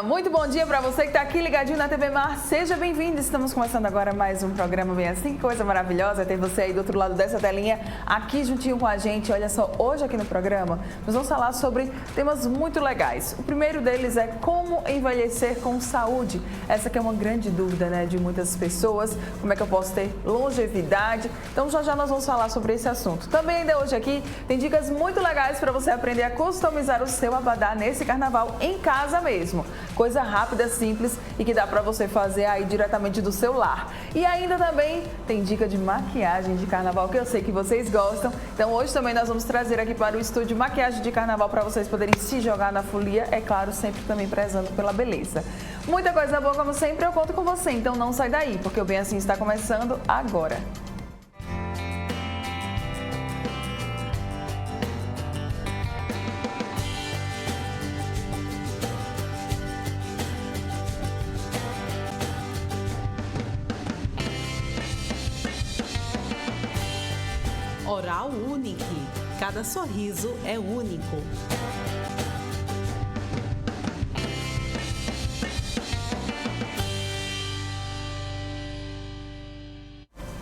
Muito bom dia para você que está aqui ligadinho na TV Mar. Seja bem-vindo. Estamos começando agora mais um programa bem assim. Que coisa maravilhosa ter você aí do outro lado dessa telinha, aqui juntinho com a gente. Olha só, hoje aqui no programa nós vamos falar sobre temas muito legais. O primeiro deles é como envelhecer com saúde. Essa que é uma grande dúvida, né, de muitas pessoas. Como é que eu posso ter longevidade? Então já nós vamos falar sobre esse assunto. Também ainda hoje aqui tem dicas muito legais para você aprender a customizar o seu abadá nesse carnaval em casa mesmo. Coisa rápida, simples e que dá para você fazer aí diretamente do seu lar. E ainda também tem dica de maquiagem de carnaval que eu sei que vocês gostam. Então hoje também nós vamos trazer aqui para o estúdio maquiagem de carnaval para vocês poderem se jogar na folia, é claro, sempre também prezando pela beleza. Muita coisa boa, como sempre, eu conto com você, então não sai daí, porque o Bem Assim está começando agora. Oral Unique. Cada sorriso é único.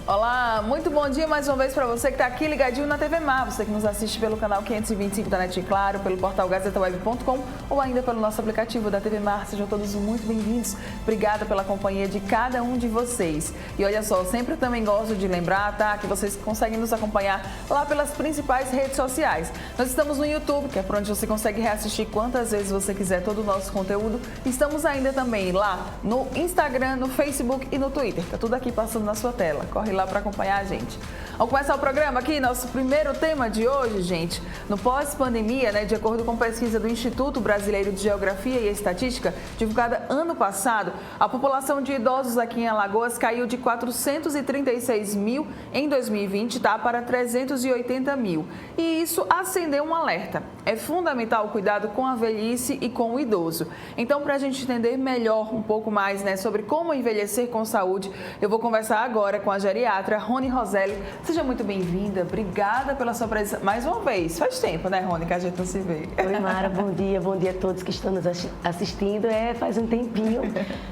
Olá, muito bom dia mais uma vez para você que está aqui ligadinho na TV Mar, você que nos assiste pelo canal 525 da NET Claro, pelo portal gazetaweb.com ou ainda pelo nosso aplicativo da TV Mar. Sejam todos muito bem-vindos. Obrigada pela companhia de cada um de vocês. E olha só, sempre também gosto de lembrar, tá, que vocês conseguem nos acompanhar lá pelas principais redes sociais. Nós estamos no YouTube, que é por onde você consegue reassistir quantas vezes você quiser todo o nosso conteúdo. Estamos ainda também lá no Instagram, no Facebook e no Twitter. Tá tudo aqui passando na sua tela. Corre lá para acompanhar a gente. Vamos começar o programa aqui, nosso primeiro tema de hoje, gente. No pós-pandemia, né, de acordo com pesquisa do Instituto Brasileiro de Geografia e Estatística, divulgada ano passado, a população de idosos aqui em Alagoas caiu de 436 mil em 2020, tá, para 380 mil. E isso acendeu um alerta. É fundamental o cuidado com a velhice e com o idoso. Então, para a gente entender melhor um pouco mais, né, sobre como envelhecer com saúde, eu vou conversar agora com a geriatra Rony Roselli. Seja muito bem-vinda, obrigada pela sua presença mais uma vez. Faz tempo, né, Rony, que a gente não se vê. Oi, Mara, bom dia a todos que estão nos assistindo. Faz um tempinho,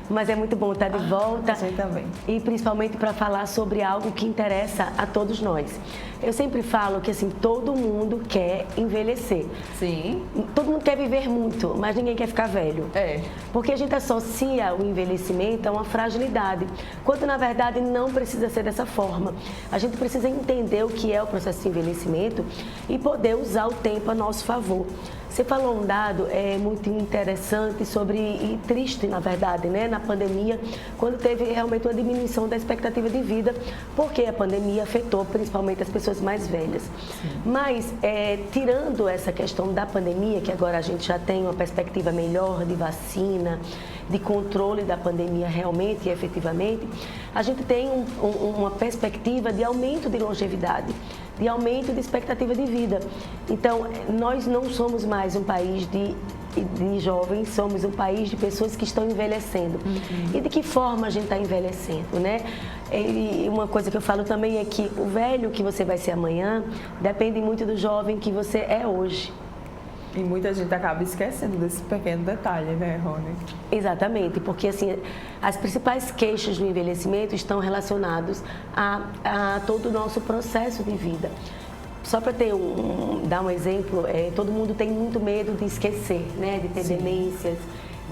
mas é muito bom estar de volta. Você também. E principalmente para falar sobre algo que interessa a todos nós. Eu sempre falo que, assim, todo mundo quer envelhecer. Sim. Todo mundo quer viver muito, mas ninguém quer ficar velho. É. Porque a gente associa o envelhecimento a uma fragilidade, quando na verdade não precisa ser dessa forma. A gente precisa entender o que é o processo de envelhecimento e poder usar o tempo a nosso favor. Você falou um dado muito interessante e triste, na verdade, né? Na pandemia, quando teve realmente uma diminuição da expectativa de vida, porque a pandemia afetou principalmente as pessoas mais velhas. Sim. Mas, tirando essa questão da pandemia, que agora a gente já tem uma perspectiva melhor de vacina, de controle da pandemia realmente e efetivamente, a gente tem uma perspectiva de aumento de longevidade, de aumento de expectativa de vida. Então, nós não somos mais um país de jovens, somos um país de pessoas que estão envelhecendo. Uhum. E de que forma a gente está envelhecendo, né? E uma coisa que eu falo também é que o velho que você vai ser amanhã depende muito do jovem que você é hoje. E muita gente acaba esquecendo desse pequeno detalhe, né, Rony? Exatamente, porque assim, as principais queixas do envelhecimento estão relacionadas a todo o nosso processo de vida. Só para dar um exemplo, todo mundo tem muito medo de esquecer, né, de ter demências,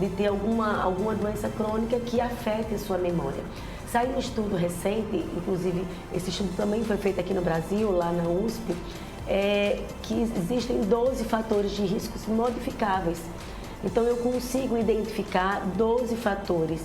de ter alguma doença crônica que afete a sua memória. Saiu um estudo recente, inclusive esse estudo também foi feito aqui no Brasil, lá na USP, que existem 12 fatores de riscos modificáveis. Então, eu consigo identificar 12 fatores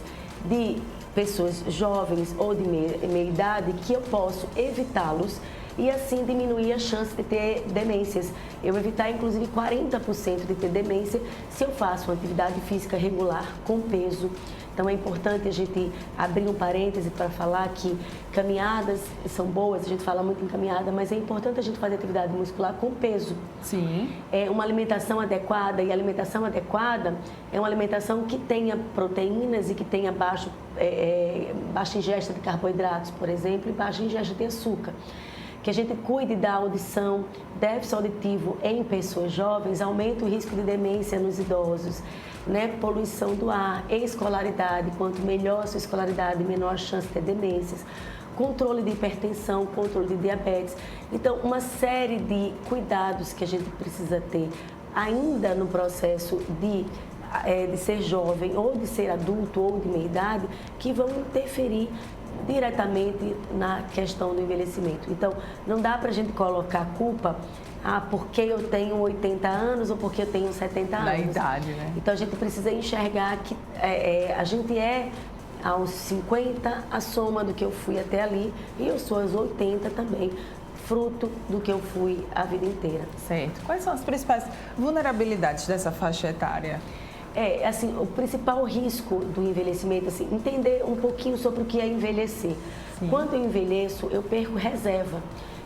de pessoas jovens ou de meia idade que eu posso evitá-los e assim diminuir a chance de ter demências. Eu evitar, inclusive, 40% de ter demência se eu faço uma atividade física regular com peso. Então é importante a gente abrir um parêntese para falar que caminhadas são boas, a gente fala muito em caminhada, mas é importante a gente fazer atividade muscular com peso. Sim. É uma alimentação adequada, e a alimentação adequada é uma alimentação que tenha proteínas e que tenha baixa ingesta de carboidratos, por exemplo, e baixa ingesta de açúcar. Que a gente cuide da audição, déficit auditivo em pessoas jovens, aumenta o risco de demência nos idosos. né, poluição do ar, escolaridade, quanto melhor a sua escolaridade, menor a chance de ter demências, controle de hipertensão, controle de diabetes. Então, uma série de cuidados que a gente precisa ter ainda no processo de ser jovem, ou de ser adulto, ou de meia idade, que vão interferir diretamente na questão do envelhecimento. Então, não dá para a gente colocar a culpa porque eu tenho 80 anos ou porque eu tenho 70 anos. Na idade, né? Então, a gente precisa enxergar que a gente aos 50, a soma do que eu fui até ali, e eu sou aos 80 também, fruto do que eu fui a vida inteira. Certo. Quais são as principais vulnerabilidades dessa faixa etária? Assim, o principal risco do envelhecimento, assim, entender um pouquinho sobre o que é envelhecer. Sim. Quando eu envelheço, eu perco reserva.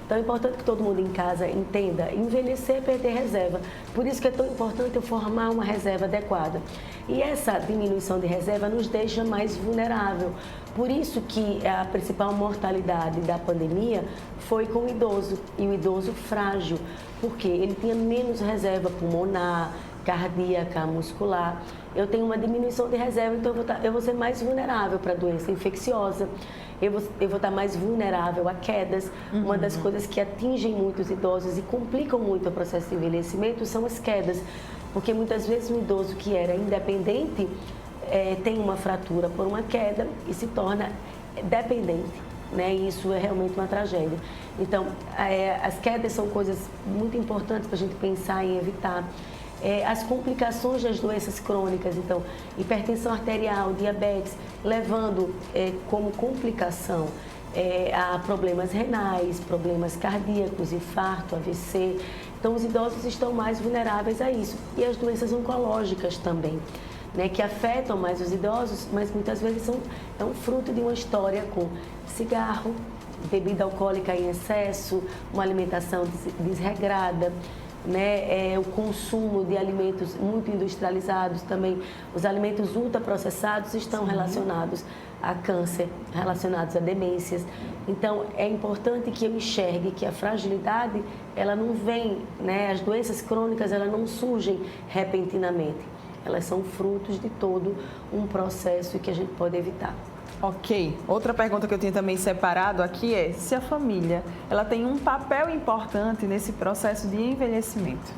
Então, é importante que todo mundo em casa entenda, envelhecer é perder reserva. Por isso que é tão importante eu formar uma reserva adequada. E essa diminuição de reserva nos deixa mais vulnerável. Por isso que a principal mortalidade da pandemia foi com o idoso, e o idoso frágil, porque ele tinha menos reserva pulmonar, cardíaca, muscular. Eu tenho uma diminuição de reserva, então eu vou ser mais vulnerável para doença infecciosa, eu vou estar mais vulnerável a quedas. Uma das coisas que atingem muito os idosos e complicam muito o processo de envelhecimento são as quedas, porque muitas vezes um idoso que era independente tem uma fratura por uma queda e se torna dependente, né? E isso é realmente uma tragédia. Então, as quedas são coisas muito importantes para a gente pensar em evitar. As complicações das doenças crônicas, então, hipertensão arterial, diabetes, levando como complicação a problemas renais, problemas cardíacos, infarto, AVC. Então, os idosos estão mais vulneráveis a isso. E as doenças oncológicas também, né, que afetam mais os idosos, mas muitas vezes é um fruto de uma história com cigarro, bebida alcoólica em excesso, uma alimentação desregrada, né, o consumo de alimentos muito industrializados também. Os alimentos ultraprocessados estão relacionados a câncer, relacionados a demências. Então, é importante que eu enxergue que a fragilidade, ela não vem, né, as doenças crônicas, elas não surgem repentinamente. Elas são frutos de todo um processo que a gente pode evitar. Ok. Outra pergunta que eu tinha também separado aqui é se a família ela tem um papel importante nesse processo de envelhecimento.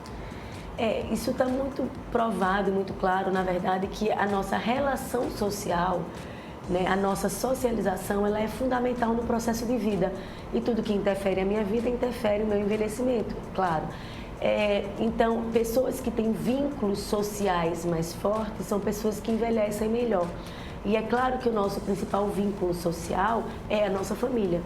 Isso está muito provado, muito claro, na verdade, que a nossa relação social, né, a nossa socialização, ela é fundamental no processo de vida. E tudo que interfere a minha vida interfere o meu envelhecimento, claro. Então, pessoas que têm vínculos sociais mais fortes são pessoas que envelhecem melhor. E é claro que o nosso principal vínculo social é a nossa família.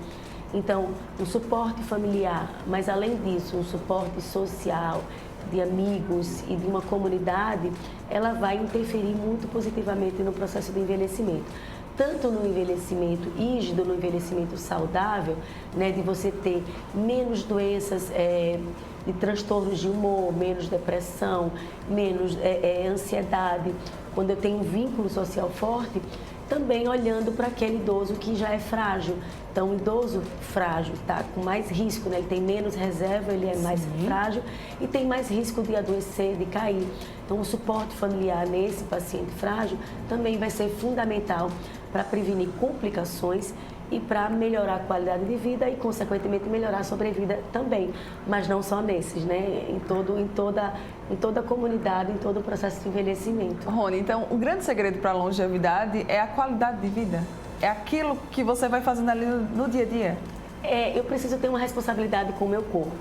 Então, um suporte familiar, mas além disso, um suporte social, de amigos e de uma comunidade, ela vai interferir muito positivamente no processo de envelhecimento. Tanto no envelhecimento rígido, no envelhecimento saudável, né, de você ter menos doenças, de transtornos de humor, menos depressão, menos ansiedade, quando eu tenho um vínculo social forte, também olhando para aquele idoso que já é frágil. Então, o idoso frágil está com mais risco, né? Ele tem menos reserva, ele é mais frágil e tem mais risco de adoecer, de cair. Então, o suporte familiar nesse paciente frágil também vai ser fundamental para prevenir complicações e para melhorar a qualidade de vida e, consequentemente, melhorar a sobrevida também. Mas não só nesses, né? Em toda a comunidade, em todo o processo de envelhecimento. Rony, então, o grande segredo para a longevidade é a qualidade de vida? É aquilo que você vai fazendo ali no dia a dia? Eu preciso ter uma responsabilidade com o meu corpo,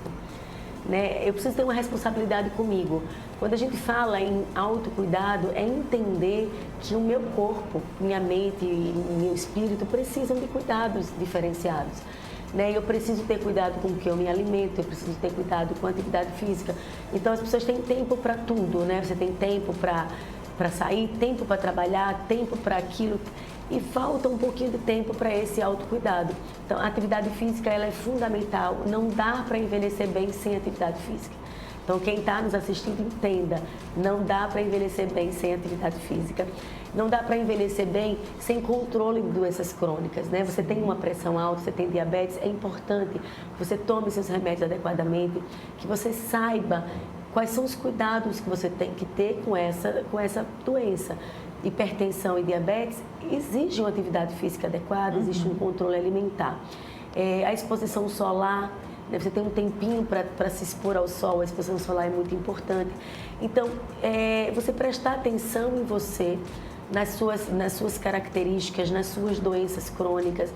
né? Eu preciso ter uma responsabilidade comigo. Quando a gente fala em autocuidado, é entender que o meu corpo, minha mente e meu espírito precisam de cuidados diferenciados, né? Eu preciso ter cuidado com o que eu me alimento, eu preciso ter cuidado com a atividade física. Então, as pessoas têm tempo para tudo, né? Você tem tempo para sair, tempo para trabalhar, tempo para aquilo, e falta um pouquinho de tempo para esse autocuidado. Então, a atividade física, ela é fundamental, não dá para envelhecer bem sem atividade física. Então, quem está nos assistindo, entenda, não dá para envelhecer bem sem atividade física, não dá para envelhecer bem sem controle de doenças crônicas, né? Você tem uma pressão alta, você tem diabetes, é importante que você tome seus remédios adequadamente, que você saiba quais são os cuidados que você tem que ter com essa doença. Hipertensão e diabetes exigem uma atividade física adequada, existe um controle alimentar. A exposição solar, né, você tem um tempinho para se expor ao sol, a exposição solar é muito importante. Então, você prestar atenção em você, nas suas características, nas suas doenças crônicas,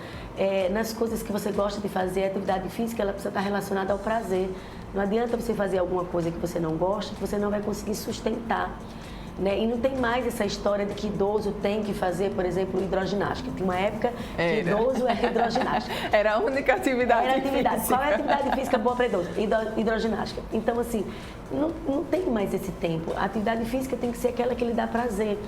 nas coisas que você gosta de fazer. A atividade física ela precisa estar relacionada ao prazer. Não adianta você fazer alguma coisa que você não gosta, que você não vai conseguir sustentar. Né? E não tem mais essa história de que idoso tem que fazer, por exemplo, hidroginástica. Tem uma época que idoso era hidroginástica. Era a única atividade física. Qual é a atividade física boa para idoso? Hidroginástica. Então, assim, não tem mais esse tempo. A atividade física tem que ser aquela que lhe dá prazer.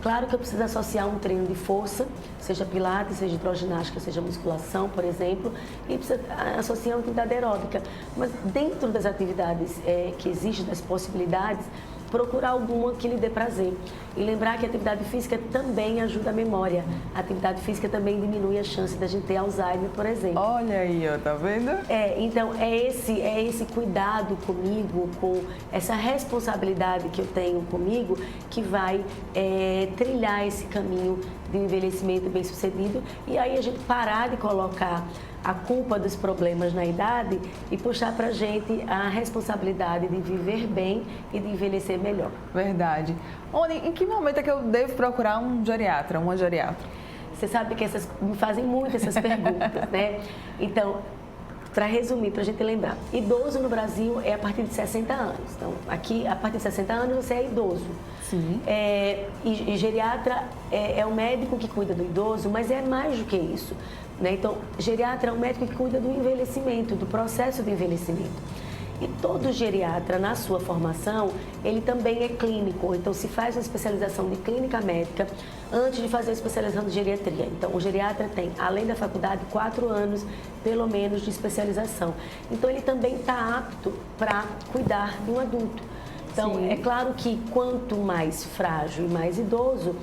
Claro que eu preciso associar um treino de força, seja pilates, seja hidroginástica, seja musculação, por exemplo, e precisa associar uma atividade aeróbica. Mas dentro das atividades que existem, das possibilidades, procurar alguma que lhe dê prazer. E lembrar que a atividade física também ajuda a memória. A atividade física também diminui a chance da gente ter Alzheimer, por exemplo. Olha aí, ó, tá vendo? Então, é esse cuidado comigo, com essa responsabilidade que eu tenho comigo, que vai trilhar esse caminho de envelhecimento bem-sucedido. E aí a gente parar de colocar a culpa dos problemas na idade e puxar para a gente a responsabilidade de viver bem e de envelhecer melhor. Verdade. Oni, em que momento é que eu devo procurar um geriatra, uma geriatra? Você sabe que me fazem muito essas perguntas, né? Então, para resumir, para a gente lembrar, idoso no Brasil é a partir de 60 anos. Então, aqui, a partir de 60 anos, você é idoso. Sim. E geriatra é o médico que cuida do idoso, mas é mais do que isso. Né? Então, geriatra é o médico que cuida do envelhecimento, do processo de envelhecimento. E todo geriatra, na sua formação, ele também é clínico. Então, se faz uma especialização de clínica médica antes de fazer a especialização de geriatria. Então, o geriatra tem, além da faculdade, 4 anos, pelo menos, de especialização. Então, ele também está apto para cuidar de um adulto. Então, sim, é claro que quanto mais frágil e mais idoso,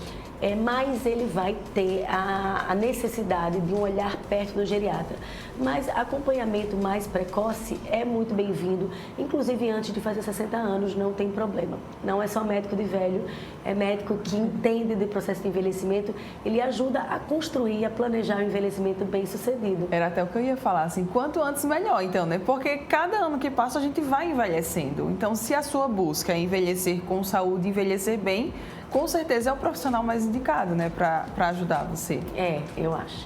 mais ele vai ter a necessidade de um olhar perto do geriatra. Mas acompanhamento mais precoce é muito bem-vindo, inclusive antes de fazer 60 anos, não tem problema. Não é só médico de velho, é médico que entende do processo de envelhecimento, ele ajuda a construir, a planejar um envelhecimento bem-sucedido. Era até o que eu ia falar, assim, quanto antes melhor, então, né? Porque cada ano que passa a gente vai envelhecendo. Então, se a sua busca é envelhecer com saúde, envelhecer bem, com certeza é o profissional mais indicado, né, para ajudar você. Eu acho.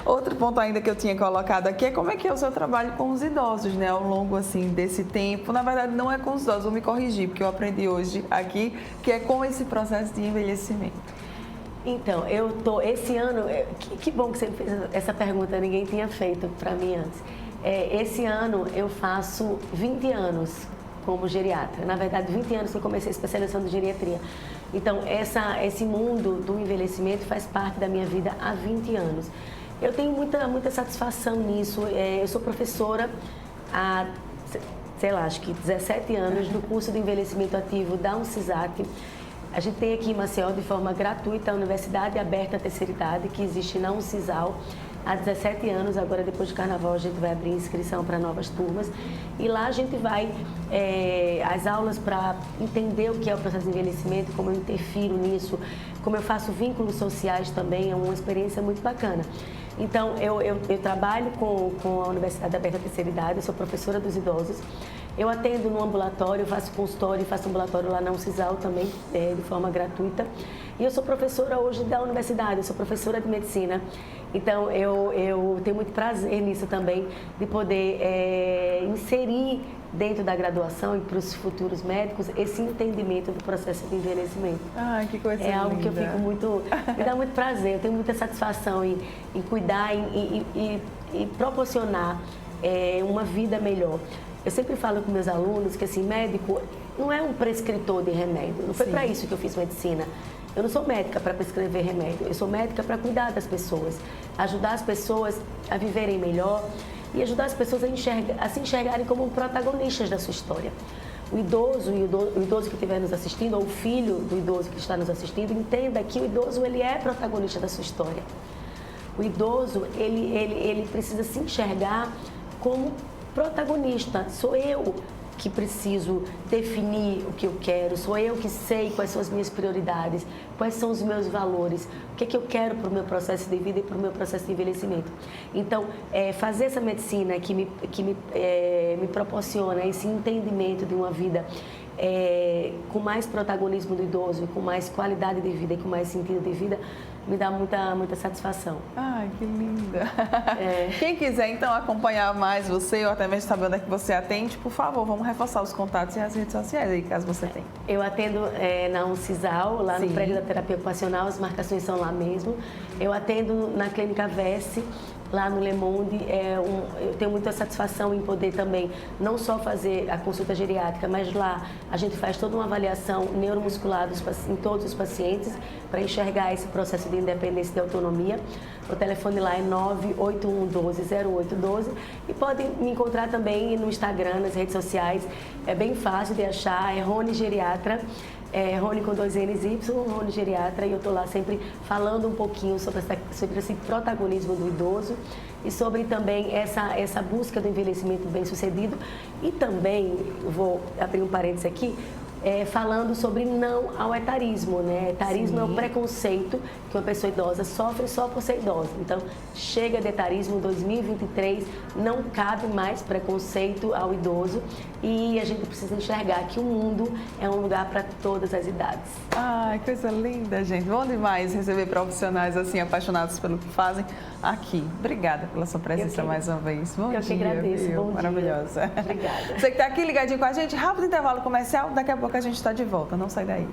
Outro ponto ainda que eu tinha colocado aqui é como é que é o seu trabalho com os idosos, né, ao longo, assim, desse tempo. Na verdade, não é com os idosos, vou me corrigir, porque eu aprendi hoje aqui que é com esse processo de envelhecimento. Então, esse ano, que bom que você fez essa pergunta, ninguém tinha feito para mim antes. Esse ano eu faço 20 anos como geriatra. Na verdade, 20 anos que eu comecei a especialização de geriatria. Então, esse mundo do envelhecimento faz parte da minha vida há 20 anos. Eu tenho muita satisfação nisso. Eu sou professora há, sei lá, acho que 17 anos do curso de envelhecimento ativo da UNCISAC. A gente tem aqui em Maceió, de forma gratuita, a Universidade Aberta à Terceira Idade, que existe na UNCISAL há 17 anos. Agora, depois do Carnaval, a gente vai abrir inscrição para novas turmas. E lá a gente vai, as aulas para entender o que é o processo de envelhecimento, como eu interfiro nisso, como eu faço vínculos sociais também, é uma experiência muito bacana. Então, eu trabalho com a Universidade Aberta à Terceira Idade, eu sou professora dos idosos. Eu atendo no ambulatório, faço consultório, faço ambulatório lá na UNCISAL também, de forma gratuita. E eu sou professora hoje da universidade, eu sou professora de medicina. Então, eu tenho muito prazer nisso também, de poder inserir dentro da graduação e para os futuros médicos esse entendimento do processo de envelhecimento. Ai, que coisa linda. É algo que eu fico me dá muito prazer, eu tenho muita satisfação em cuidar e proporcionar uma vida melhor. Eu sempre falo com meus alunos que, assim, médico não é um prescritor de remédio. Não foi para isso que eu fiz medicina. Eu não sou médica para prescrever remédio. Eu sou médica para cuidar das pessoas, ajudar as pessoas a viverem melhor e ajudar as pessoas a se enxergarem como protagonistas da sua história. O idoso que estiver nos assistindo, ou o filho do idoso que está nos assistindo, entenda que o idoso ele é protagonista da sua história. O idoso ele precisa se enxergar como protagonista. Sou eu que preciso definir o que eu quero, sou eu que sei quais são as minhas prioridades, quais são os meus valores, o que é que eu quero para o meu processo de vida e para o meu processo de envelhecimento. Então, fazer essa medicina que me proporciona esse entendimento de uma vida com mais protagonismo do idoso, com mais qualidade de vida e com mais sentido de vida, me dá muita satisfação. Ai, que linda! Quem quiser, então, acompanhar mais você ou até mesmo saber onde é que você atende, por favor, vamos reforçar os contatos e as redes sociais aí, caso você tenha. Eu atendo na Uncisal, lá no prédio da terapia ocupacional, as marcações são lá mesmo. Eu atendo na Clínica Vesse, lá no Le Monde. Eu tenho muita satisfação em poder também não só fazer a consulta geriátrica, mas lá a gente faz toda uma avaliação neuromuscular em todos os pacientes para enxergar esse processo de independência e de autonomia. O telefone lá é 981120812 e podem me encontrar também no Instagram, nas redes sociais. É bem fácil de achar, é Rony Geriatra. Rony com 2 N's Y, Rony Geriatra, e eu estou lá sempre falando um pouquinho sobre esse protagonismo do idoso e sobre também essa busca do envelhecimento bem-sucedido. E também, vou abrir um parênteses aqui, falando sobre não ao etarismo, né? Etarismo é o preconceito que uma pessoa idosa sofre só por ser idosa. Então, chega de etarismo em 2023, não cabe mais preconceito ao idoso e a gente precisa enxergar que o mundo é um lugar para todas as idades. Ai, coisa linda, gente. Bom demais receber profissionais assim, apaixonados pelo que fazem aqui. Obrigada pela sua presença mais uma vez. Bom dia. Eu que agradeço. Viu? Bom Maravilhosa. Obrigada. Você que está aqui ligadinho com a gente, rápido intervalo comercial, daqui a pouco a gente está de volta. Não sai daí.